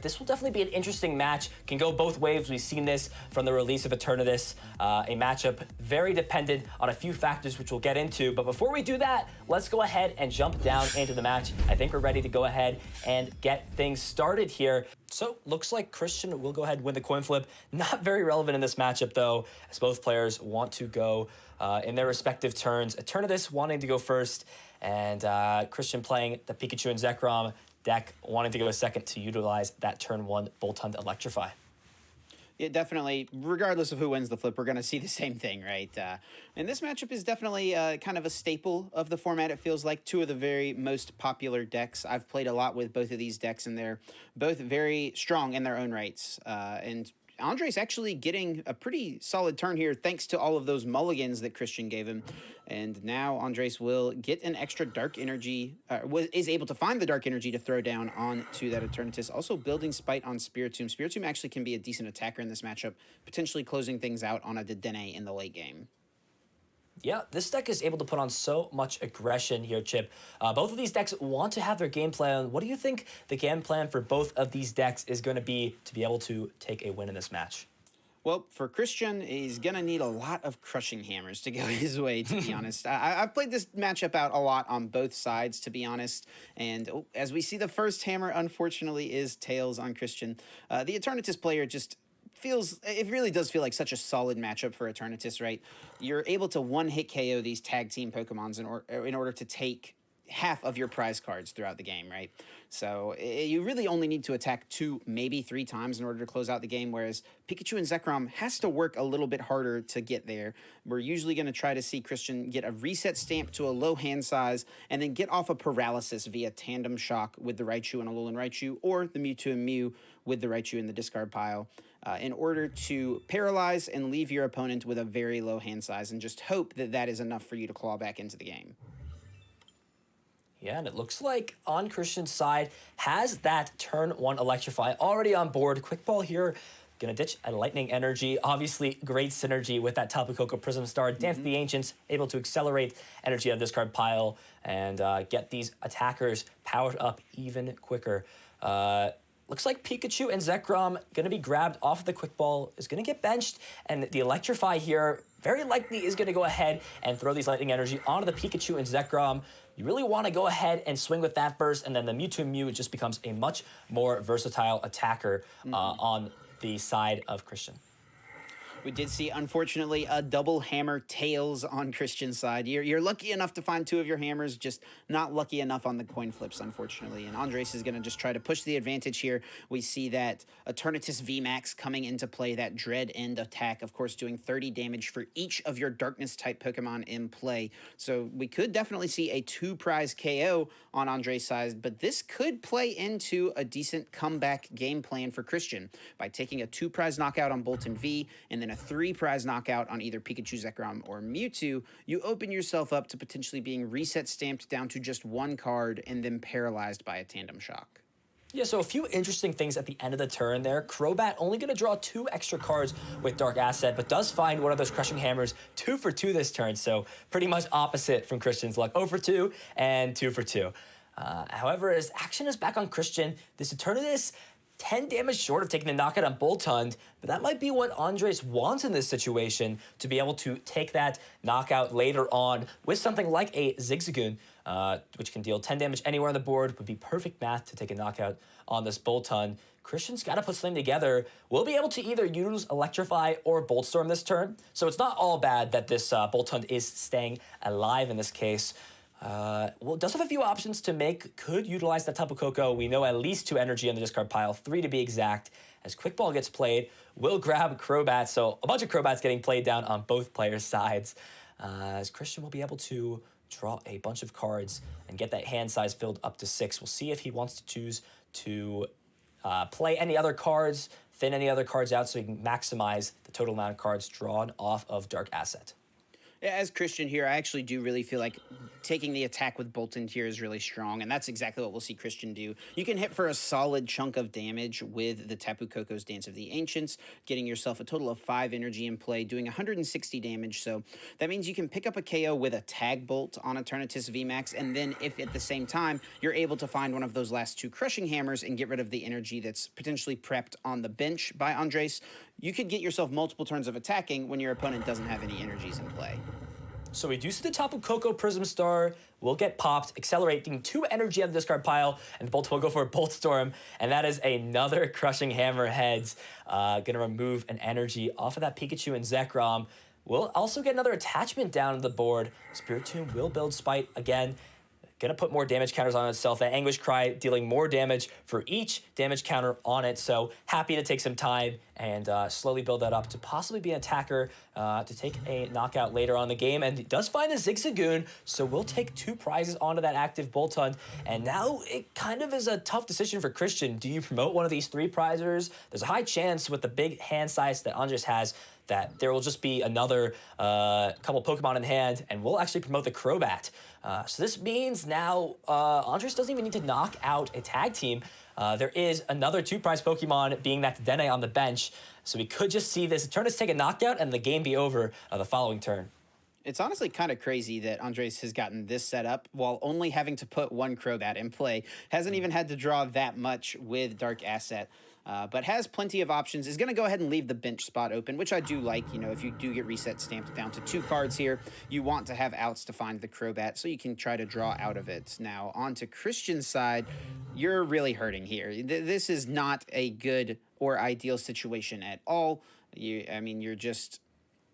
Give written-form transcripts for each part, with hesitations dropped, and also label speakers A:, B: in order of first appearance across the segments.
A: This will definitely be an interesting match. Can go both ways. We've seen this from the release of Eternatus. A matchup very dependent on a few factors, which we'll get into. But before we do that, let's go ahead and jump down into the match. I think we're ready to go ahead and get things started here. So looks like Christian will go ahead and win the coin flip. Not very relevant in this matchup though, as both players want to go in their respective turns. Eternatus wanting to go first, and Christian playing the Pikachu and Zekrom deck, wanting to go a second to utilize that turn 1 Boltund Electrify.
B: Yeah, definitely. Regardless of who wins the flip, we're going to see the same thing, right? And this matchup is definitely kind of a staple of the format. It feels like two of the very most popular decks. I've played a lot with both of these decks, and they're both very strong in their own rights. And Andres actually getting a pretty solid turn here thanks to all of those mulligans that Christian gave him. And now Andres will get an extra dark energy, is able to find the dark energy to throw down onto that Eternatus. Also building Spite on Spiritomb. Spiritomb actually can be a decent attacker in this matchup, potentially closing things out on a Dedenne in the late game.
A: Yeah, this deck is able to put on so much aggression here, Chip. Both of these decks want to have their game plan. What do you think the game plan for both of these decks is going to be able to take a win in this match?
B: Well, for Christian, he's going to need a lot of crushing hammers to go his way, to be honest. I've played this matchup out a lot on both sides, to be honest. And as we see, the first hammer, unfortunately, is Tails on Christian. The Eternatus player just it really does feel like such a solid matchup for Eternatus, right? You're able to one-hit KO these tag team Pokemons in order to take half of your prize cards throughout the game, right? So you really only need to attack 2, maybe 3 times in order to close out the game, whereas Pikachu and Zekrom has to work a little bit harder to get there. We're usually going to try to see Christian get a reset stamp to a low hand size and then get off a paralysis via Tandem Shock with the Raichu and Alolan Raichu, or the Mewtwo and Mew with the Raichu in the discard pile, in order to paralyze and leave your opponent with a very low hand size and just hope that that is enough for you to claw back into the game.
A: Yeah, and it looks like on Christian's side has that turn 1 Electrify already on board. Quick Ball here, gonna ditch a Lightning Energy. Obviously, great synergy with that Tapu Koko Prism Star. Dance of the Ancients, able to accelerate energy on this card pile and get these attackers powered up even quicker. Looks like Pikachu and Zekrom gonna be grabbed off of the Quick Ball, is gonna get benched, and the Electrify here very likely is gonna go ahead and throw these Lightning Energy onto the Pikachu and Zekrom. You really wanna go ahead and swing with that first, and then the Mewtwo and Mew just becomes a much more versatile attacker on the side of Christian.
B: We did see, unfortunately, a double hammer Tails on Christian's side. You're lucky enough to find 2 of your hammers, just not lucky enough on the coin flips, unfortunately. And Andres is going to just try to push the advantage here. We see that Eternatus VMAX coming into play, that Dread End attack, of course, doing 30 damage for each of your Darkness-type Pokemon in play. So we could definitely see a 2-prize KO on Andres' side, but this could play into a decent comeback game plan for Christian by taking a 2-prize knockout on Boltund V and then a 3-prize knockout on either Pikachu, Zekrom, or Mewtwo. You open yourself up to potentially being reset stamped down to just 1 card and then paralyzed by a Tandem Shock.
A: Yeah, so a few interesting things at the end of the turn there. Crobat only going to draw 2 extra cards with Dark Asset, but does find one of those Crushing Hammers 2 for 2 this turn, so pretty much opposite from Christian's luck. 0 for 2 and 2 for 2. However, as action is back on Christian, this Eternatus 10 damage short of taking a knockout on Boltund, but that might be what Andres wants in this situation, to be able to take that knockout later on with something like a Zigzagoon, which can deal 10 damage anywhere on the board. Would be perfect math to take a knockout on this Boltund. Christian's got to put something together. We'll be able to either use Electrify or Bolt Storm this turn, so it's not all bad that this Boltund is staying alive in this case. Well, it does have a few options to make. Could utilize that Tapu Koko. We know at least 2 energy on the discard pile, 3 to be exact. As Quick Ball gets played, we'll grab Crobat. So a bunch of Crobats getting played down on both players' sides. As Christian will be able to draw a bunch of cards and get that hand size filled up to 6. We'll see if he wants to choose to play any other cards, thin any other cards out so he can maximize the total amount of cards drawn off of Dark Asset.
B: As Christian here, I actually do really feel like taking the attack with Boltund here is really strong, and that's exactly what we'll see Christian do. You can hit for a solid chunk of damage with the Tapu Koko's Dance of the Ancients, getting yourself a total of 5 energy in play, doing 160 damage, so that means you can pick up a KO with a Tag Bolt on Eternatus VMAX, and then if at the same time you're able to find one of those last 2 Crushing Hammers and get rid of the energy that's potentially prepped on the bench by Andres, you could get yourself multiple turns of attacking when your opponent doesn't have any energies in play.
A: So we do see the Tapu Koko Prism Star will get popped, accelerating 2 energy on the discard pile, and Bolt will go for a Bolt Storm, and that is another Crushing Hammer heads. Gonna remove an energy off of that Pikachu and Zekrom. We'll also get another attachment down to the board. Spiritomb will build Spite again. Gonna put more damage counters on itself. That Anguish Cry dealing more damage for each damage counter on it. So happy to take some time and slowly build that up to possibly be an attacker to take a knockout later on in the game. And it does find the Zigzagoon, so we'll take 2 prizes onto that active Boltund. And now it kind of is a tough decision for Christian. Do you promote one of these 3 prizers? There's a high chance with the big hand size that Andres has that there will just be another couple Pokemon in hand, and we'll actually promote the Crobat. So this means now Andres doesn't even need to knock out a tag team. There is another 2-prize Pokemon, being that Dene on the bench. So we could just see this Eternatus take a knockout and the game be over the following turn.
B: It's honestly kind of crazy that Andres has gotten this set up while only having to put 1 Crobat in play. Hasn't even had to draw that much with Dark Asset. But has plenty of options, is going to go ahead and leave the bench spot open, which I do like. You know, if you do get reset stamped down to 2 cards here, you want to have outs to find the Crobat so you can try to draw out of it. Now, on to Christian's side, you're really hurting here. This is not a good or ideal situation at all. You're just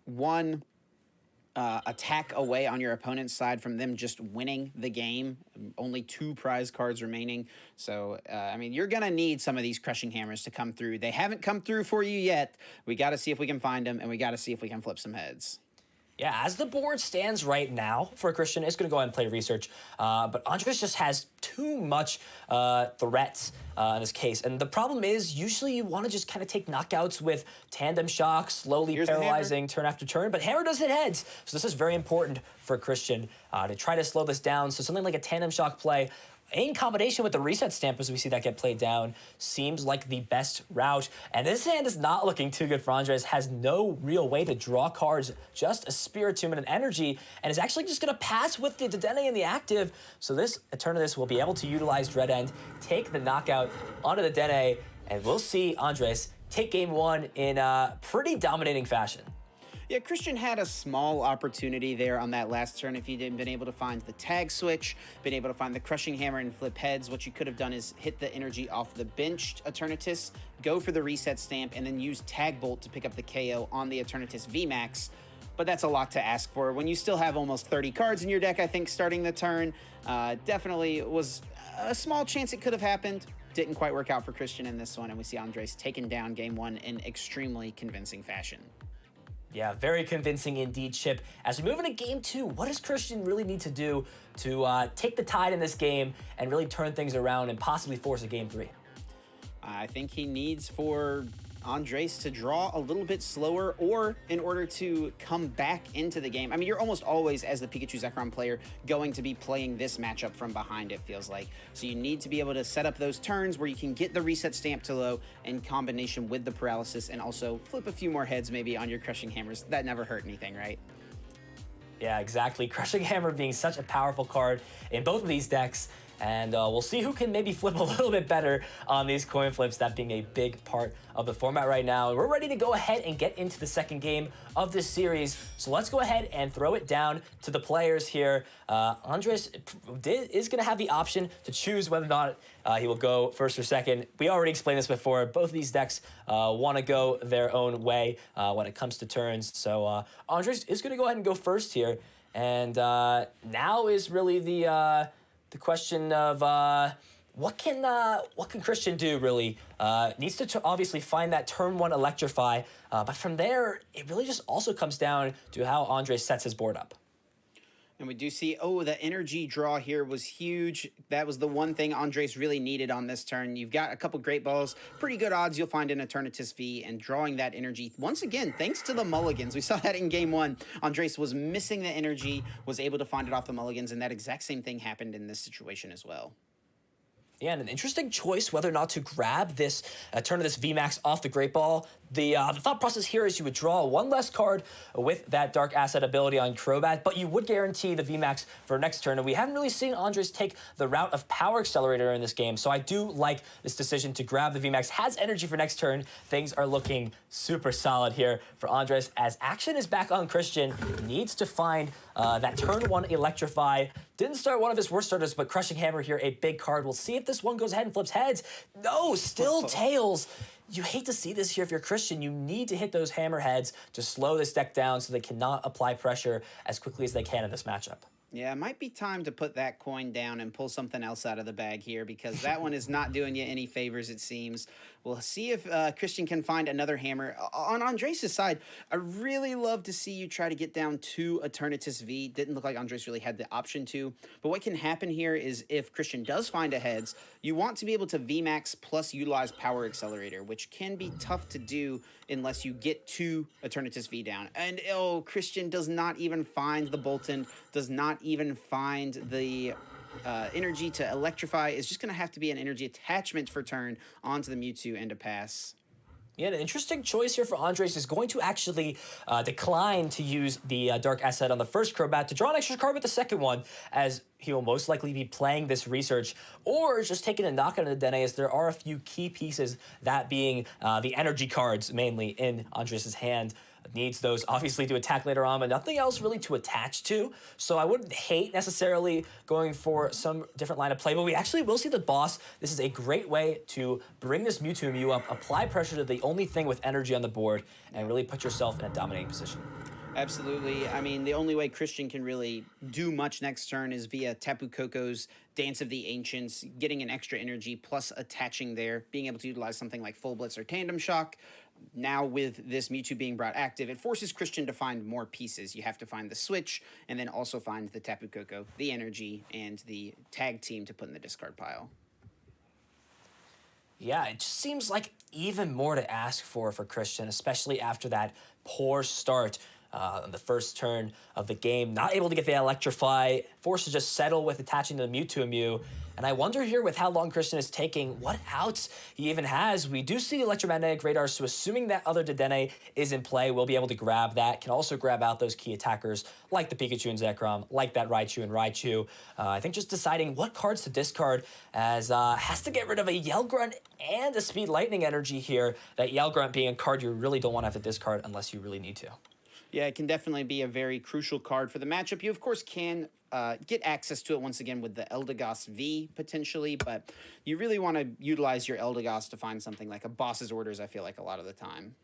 B: one attack away on your opponent's side from them just winning the game. Only 2 prize cards remaining. So, you're going to need some of these Crushing Hammers to come through. They haven't come through for you yet. We got to see if we can find them, and we got to see if we can flip some heads.
A: Yeah, as the board stands right now for Christian, it's going to go ahead and play research. But Andres just has too much threats in this case. And the problem is, usually you want to just kind of take knockouts with Tandem Shock, slowly paralyzing turn after turn. But Hammer does hit heads. So this is very important for Christian to try to slow this down. So something like a Tandem Shock play, in combination with the reset stamp, as we see that get played down, seems like the best route. And this hand is not looking too good for Andres. Has no real way to draw cards, just a Spiritomb and an energy, and is actually just going to pass with the Dedenne and the active. So this Eternatus will be able to utilize Dread End, take the knockout onto the Dedenne, and we'll see Andres take game 1 in a pretty dominating fashion.
B: Yeah, Christian had a small opportunity there on that last turn if he hadn't been able to find the tag switch, been able to find the Crushing Hammer and flip heads. What you could have done is hit the energy off the benched Eternatus, go for the reset stamp, and then use Tag Bolt to pick up the KO on the Eternatus VMAX. But that's a lot to ask for. When you still have almost 30 cards in your deck, I think, starting the turn, definitely was a small chance it could have happened. Didn't quite work out for Christian in this one, and we see Andres taking down game 1 in extremely convincing fashion.
A: Yeah, very convincing indeed, Chip. As we move into game 2, what does Christian really need to do to take the tide in this game and really turn things around and possibly force a game 3?
B: I think he needs for Andres to draw a little bit slower, or in order to come back into the game. You're almost always, as the Pikachu Zekrom player, going to be playing this matchup from behind, it feels like. So you need to be able to set up those turns where you can get the reset stamp to low in combination with the paralysis, and also flip a few more heads maybe on your Crushing Hammers. That never hurt anything, right?
A: Yeah, exactly. Crushing Hammer being such a powerful card in both of these decks. And we'll see who can maybe flip a little bit better on these coin flips, that being a big part of the format right now. And we're ready to go ahead and get into the second game of this series. So let's go ahead and throw it down to the players here. Andres is going to have the option to choose whether or not he will go first or second. We already explained this before. Both of these decks want to go their own way when it comes to turns. So Andres is going to go ahead and go first here. And now is really the question of what can Christian do, really? Needs to obviously find that turn 1 Electrify, but from there, it really just also comes down to how Andres sets his board up.
B: And we do see, oh, the energy draw here was huge. That was the one thing Andres really needed on this turn. You've got a couple great balls, pretty good odds you'll find an Eternatus V, and drawing that energy, once again, thanks to the mulligans. We saw that in game one. Andres was missing the energy, was able to find it off the mulligans, and that exact same thing happened in this situation as well.
A: Yeah, and an interesting choice whether or not to grab this turn of this VMAX off the Great Ball. The thought process here is you would draw one less card with that Dark Asset ability on Crobat, but you would guarantee the VMAX for next turn. And we haven't really seen Andres take the route of Power Accelerator in this game, so I do like this decision to grab the VMAX. Has energy for next turn. Things are looking super solid here for Andres as action is back on Christian. Needs to find that turn one Electrify. Didn't start one of his worst starters, but Crushing Hammer here, a big card. We'll see if this one goes ahead and flips heads. No, still tails. You hate to see this here if you're Christian. You need to hit those hammer heads to slow this deck down so they cannot apply pressure as quickly as they can in this matchup.
B: Yeah, it might be time to put that coin down and pull something else out of the bag here because that one is not doing you any favors, it seems. We'll see if Christian can find another hammer. On Andres' side, I really love to see you try to get down to Eternatus V. Didn't look like Andres really had the option to. But what can happen here is if Christian does find a heads, you want to be able to VMAX plus utilize Power Accelerator, which can be tough to do unless you get to Eternatus V down. And oh, Christian does not even find the Bolton, does not even find the energy to electrify. Is just going to have to be an energy attachment for turn onto the Mewtwo and a pass.
A: Yeah, an interesting choice here for Andres is going to actually decline to use the Dark Asset on the first Crobat to draw an extra card with the second one, as he will most likely be playing this research or just taking a knockout of the Dene, as there are a few key pieces, that being the energy cards mainly in Andres' hand. Needs those obviously to attack later on, but nothing else really to attach to. So I wouldn't hate necessarily going for some different line of play, but we actually will see the boss. This is a great way to bring this Mewtwo Mew up, apply pressure to the only thing with energy on the board, and really put yourself in a dominating position.
B: Absolutely. I mean, the only way Christian can really do much next turn is via Tapu Koko's Dance of the Ancients, getting an extra energy, plus attaching there, being able to utilize something like Full Blitz or Tandem Shock. Now with this Mewtwo being brought active, it forces Christian to find more pieces. You have to find the switch, and then also find the Tapu Koko, the energy, and the tag team to put in the discard pile.
A: Yeah, it just seems like even more to ask for Christian, especially after that poor start on the first turn of the game. Not able to get the Electrify, forced to just settle with attaching to the Mewtwo Mew. And I wonder here with how long Christian is taking, what outs he even has. We do see the electromagnetic radar, so assuming that other Dedenne is in play, we'll be able to grab that. Can also grab out those key attackers like the Pikachu and Zekrom, like that Raichu and Raichu. I think just deciding what cards to discard, as has to get rid of a Yell Grunt and a Speed Lightning energy here. That Yell Grunt being a card you really don't want to have to discard unless you really need to.
B: Yeah, it can definitely be a very crucial card for the matchup. You, of course, can get access to it once again with the Eldegoss V, potentially, but you really want to utilize your Eldegoss to find something like a Boss's Orders, I feel like, a lot of the time.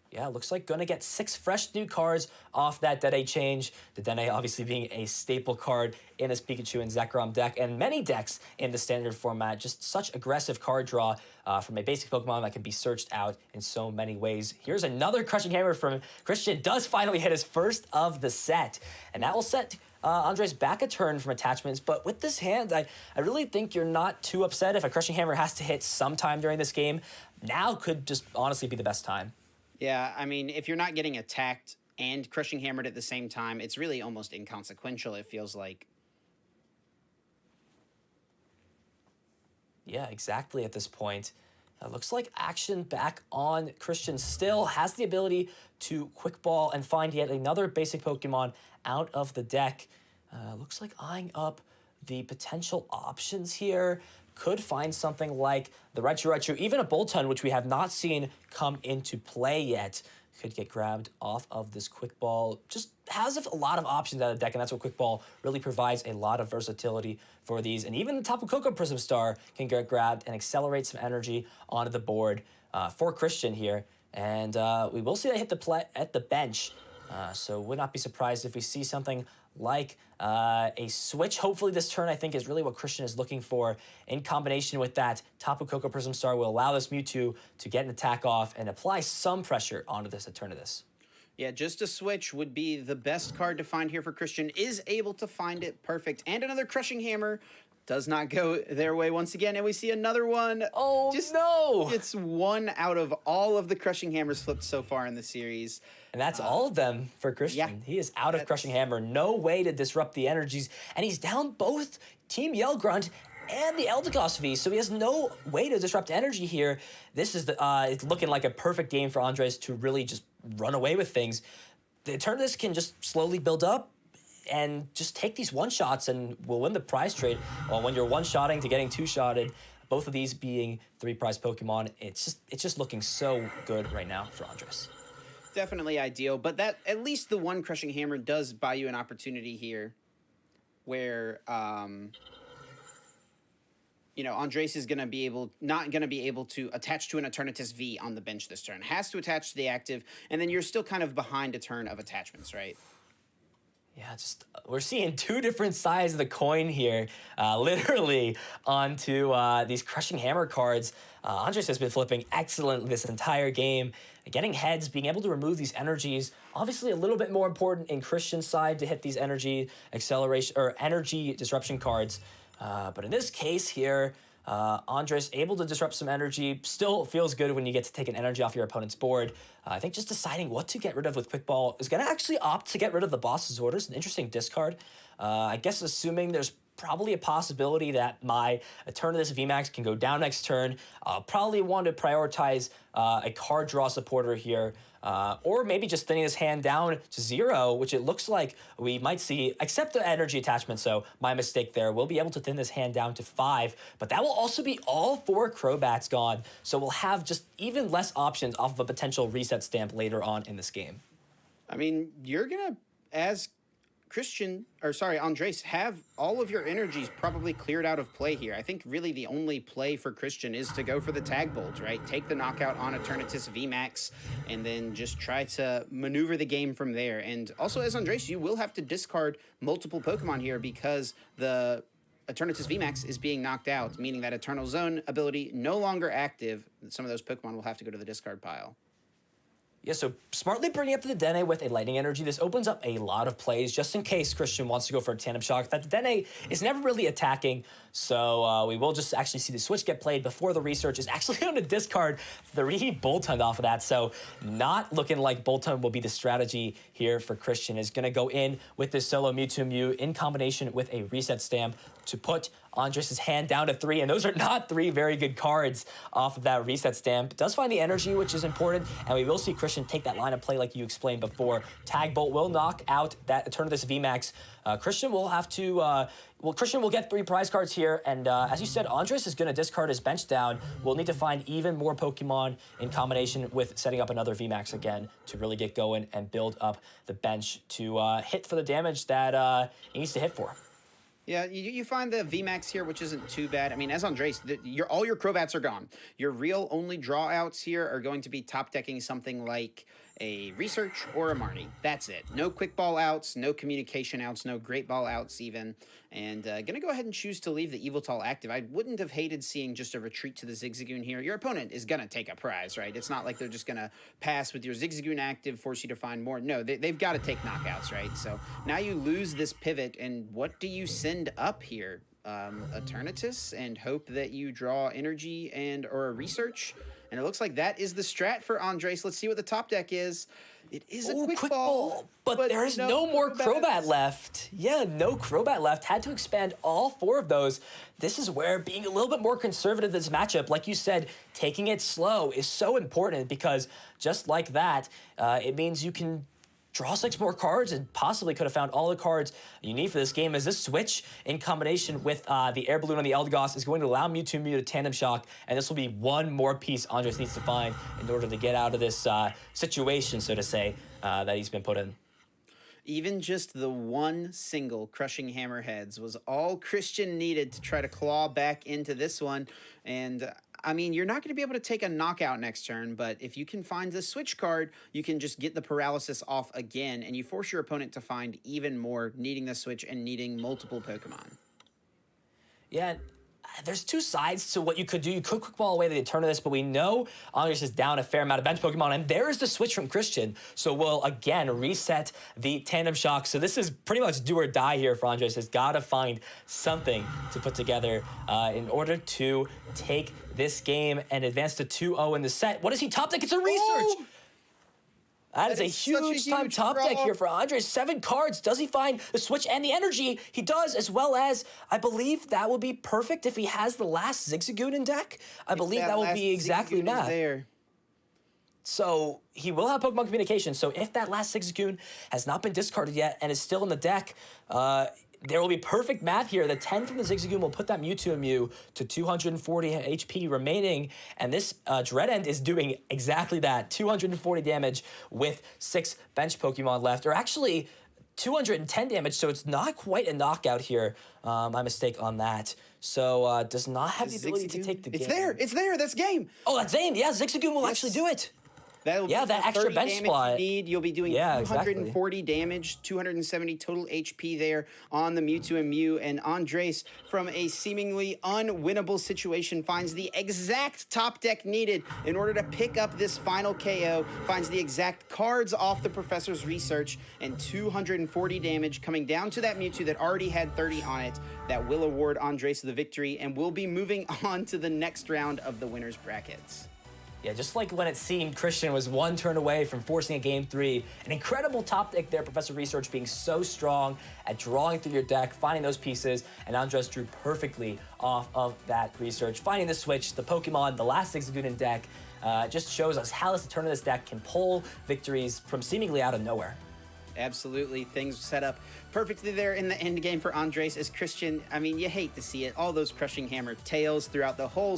A: Yeah, looks like gonna get 6 fresh new cards off that Dede change. The Dede obviously being a staple card in this Pikachu and Zekrom deck, and many decks in the standard format. Just such aggressive card draw from a basic Pokemon that can be searched out in so many ways. Here's another Crushing Hammer from Christian. Does finally hit his first of the set, and that will set Andres back a turn from attachments. But with this hand, I really think you're not too upset if a Crushing Hammer has to hit sometime during this game. Now could just honestly be the best time.
B: Yeah, I mean, if you're not getting attacked and Crushing Hammered at the same time, it's really almost inconsequential, it feels like.
A: Yeah, exactly at this point. Looks like action back on Christian. Still has the ability to Quick Ball and find yet another basic Pokemon out of the deck. Looks like eyeing up the potential options here. Could find something like the Raichu, even a Bolton, which we have not seen come into play yet. Could get grabbed off of this Quick Ball. Just has a lot of options out of the deck, and that's what Quick Ball really provides, a lot of versatility for these. And even the Tapu Koko Prism Star can get grabbed and accelerate some energy onto the board for Christian here. And we will see that hit the play at the bench. So would not be surprised if we see something like a switch. Hopefully this turn, I think, is really what Christian is looking for. In combination with that, Tapu Koko Prism Star will allow this Mewtwo to get an attack off and apply some pressure onto this Eternatus.
B: Yeah, just a switch would be the best card to find here for Christian. Is able to find it perfect. And another Crushing Hammer does not go their way once again. And we see another one.
A: Oh, no!
B: It's one out of all of the Crushing Hammers flipped so far in the series.
A: And that's all of them for Christian.
B: Yeah,
A: He is out of Crushing Hammer. No way to disrupt the energies. And he's down both Team Yell Grunt and the Eldegoss V, so he has no way to disrupt energy here. This is it's looking like a perfect game for Andres to really just run away with things. The Eternatus can just slowly build up and just take these one-shots and will win the prize trade. Well, when you're one-shotting to getting two-shotted, both of these being 3-prize Pokemon, it's just looking so good right now for Andres.
B: Definitely ideal, but that at least the one Crushing Hammer does buy you an opportunity here where you know, Andres is not going to be able to attach to an Eternatus V on the bench this turn. Has to attach to the active, and then you're still kind of behind a turn of attachments, right?
A: Yeah, we're seeing two different sides of the coin here, literally onto these Crushing Hammer cards. Andres has been flipping excellent this entire game, getting heads, being able to remove these energies. Obviously, a little bit more important in Christian's side to hit these energy acceleration or energy disruption cards. But in this case here, Andres able to disrupt some energy. Still feels good when you get to take an energy off your opponent's board. I think just deciding what to get rid of with Quick Ball is going to actually opt to get rid of the Boss's Orders. An interesting discard. I guess assuming there's probably a possibility that my Eternatus VMAX can go down next turn. I'll probably want to prioritize a card draw supporter here. Or maybe just thinning his hand down to 0, which it looks like we might see, except the energy attachment, so my mistake there. We'll be able to thin this hand down to 5, but that will also be all 4 Crobats gone, so we'll have just even less options off of a potential reset stamp later on in this game.
B: I mean, you're going to, as Andres, have all of your energies probably cleared out of play here. I think really the only play for Christian is to go for the Tag Bolt, right? Take the knockout on Eternatus VMAX and then just try to maneuver the game from there. And also, as Andres, you will have to discard multiple Pokemon here because the Eternatus VMAX is being knocked out, meaning that Eternal Zone ability no longer active. Some of those Pokemon will have to go to the discard pile.
A: Yeah, so smartly bringing up the Dene with a Lightning Energy, this opens up a lot of plays just in case Christian wants to go for a Tandem Shock. That the Dene is never really attacking, so we will just actually see the switch get played before the research is actually going to discard 3 Boltund off of that, so not looking like Boltund will be the strategy here for Christian. Is going to go in with this solo Mewtwo Mew in combination with a reset stamp to put Andres' hand down to 3, and those are not 3 very good cards off of that reset stamp. It does find the energy, which is important, and we will see Christian take that line of play like you explained before. Tag Bolt will knock out that Eternatus VMAX. Christian will have to, Christian will get 3 prize cards here, and as you said, Andres is going to discard his bench down. We'll need to find even more Pokemon in combination with setting up another VMAX again to really get going and build up the bench to hit for the damage that he needs to hit for.
B: Yeah, you find the VMAX here, which isn't too bad. I mean, as Andres, all your Crobats are gone. Your real only draw outs here are going to be top decking something like a Research or a Marnie. That's it. No Quick Ball outs, no Communication outs, no Great Ball outs even. And gonna go ahead and choose to leave the Yveltal active. I wouldn't have hated seeing just a retreat to the Zigzagoon here. Your opponent is gonna take a prize, right? It's not like they're just gonna pass with your Zigzagoon active, force you to find more. No, they've got to take knockouts, right? So now you lose this pivot, and what do you send up here? Eternatus, and hope that you draw energy or a Research. And it looks like that is the strat for Andres. Let's see what the top deck is. It is a quick ball,
A: but there's no more Crobat left. Yeah, no Crobat left. Had to expand all 4 of those. This is where being a little bit more conservative this matchup, like you said, taking it slow is so important because just like that, it means you can draw 6 more cards and possibly could have found all the cards you need for this game, as this switch in combination with the Air Balloon on the Eldegoss is going to allow Mewtwo Mew to Tandem Shock, and this will be one more piece Andres needs to find in order to get out of this situation, so to say, that he's been put in.
B: Even just the one single Crushing Hammerheads was all Christian needed to try to claw back into this one, and I mean, you're not going to be able to take a knockout next turn, but if you can find the switch card, you can just get the paralysis off again, and you force your opponent to find even more, needing the switch and needing multiple Pokemon.
A: Yeah, there's two sides to what you could do. You could quick ball away the turn of this, but we know Andres is down a fair amount of bench Pokemon, and there is the switch from Christian. So we'll again reset the Tandem Shock. So this is pretty much do or die here for Andres. Has got to find something to put together in order to take this game and advance to 2-0 in the set. What does he top deck? It's a research.
B: Oh!
A: That is a huge time top deck here for Andres. 7 cards. Does he find the switch and the energy? He does, as well as, I believe that would be perfect if he has the last Zigzagoon in deck. I believe that would be exactly math.
B: There.
A: So he will have Pokemon Communication. So if that last Zigzagoon has not been discarded yet and is still in the deck, there will be perfect math here. The 10 from the Zigzagoon will put that Mewtwo and Mew to 240 HP remaining. And this Dread End is doing exactly that. 240 damage with 6 bench Pokemon left. Or actually, 210 damage, so it's not quite a knockout here. My mistake on that. So does not have the ability to take the game.
B: It's there, that's game.
A: Oh, that's game. Yeah, Zigzagoon will actually do it.
B: That'll be
A: that extra
B: 30
A: bench
B: damage
A: spot.
B: You need. You'll be doing 240 damage, 270 total HP there on the Mewtwo and Mew. And Andres, from a seemingly unwinnable situation, finds the exact top deck needed in order to pick up this final KO, finds the exact cards off the Professor's research, and 240 damage coming down to that Mewtwo that already had 30 on it. That will award Andres the victory, and we'll be moving on to the next round of the winner's brackets.
A: Yeah, just like when it seemed Christian was one turn away from forcing a game 3. An incredible top deck there, Professor Research being so strong at drawing through your deck, finding those pieces, and Andres drew perfectly off of that research. Finding the switch, the Pokemon, the last Zigzagoon in deck, just shows us how this turn of this deck can pull victories from seemingly out of nowhere.
B: Absolutely. Things set up perfectly there in the end game for Andres as Christian. I mean, you hate to see it. All those Crushing Hammer tails throughout the whole